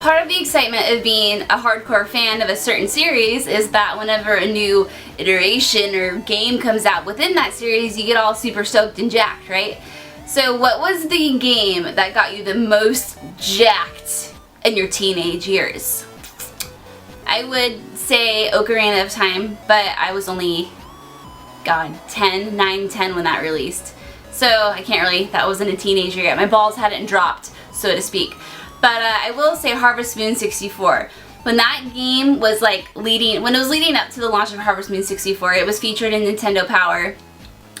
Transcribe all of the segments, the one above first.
Part of the excitement of being a hardcore fan of a certain series is that whenever a new iteration or game comes out within that series, you get all super stoked and jacked, right? So what was the game that got you the most jacked in your teenage years? I would say Ocarina of Time, but I was only, God, 10 when that released. So I can't really, that wasn't a teenager yet. My balls hadn't dropped, so to speak. But I will say Harvest Moon 64. When that game was when it was leading up to the launch of Harvest Moon 64, it was featured in Nintendo Power.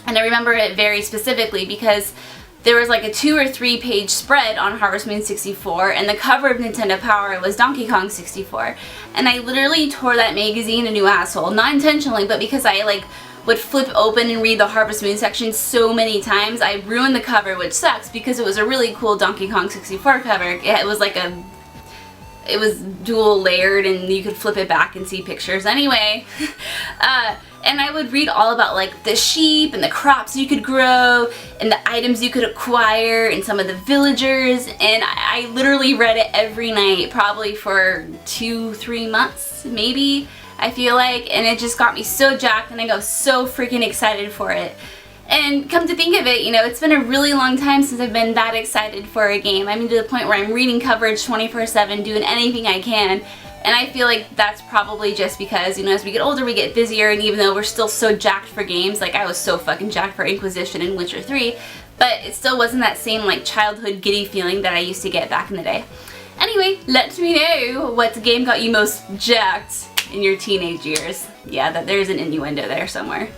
And I remember it very specifically because there was like a 2 or 3 page spread on Harvest Moon 64, and the cover of Nintendo Power was Donkey Kong 64. And I literally tore that magazine a new asshole. Not intentionally, but because I would flip open and read the Harvest Moon section so many times, I ruined the cover, which sucks because it was a really cool Donkey Kong 64 cover. It was it was dual layered and you could flip it back and see pictures. Anyway, and I would read all about the sheep and the crops you could grow and the items you could acquire and some of the villagers, and I literally read it every night, probably for 2-3 months, maybe. I feel like, and it just got me so jacked and I got so freaking excited for it. And come to think of it, it's been a really long time since I've been that excited for a game. I mean, to the point where I'm reading coverage 24/7, doing anything I can. And I feel like that's probably just because, as we get older, we get busier, and even though we're still so jacked for games, I was so fucking jacked for Inquisition and Witcher 3, but it still wasn't that same childhood giddy feeling that I used to get back in the day. Anyway, let me know what game got you most jacked in your teenage years. Yeah, there's an innuendo there somewhere.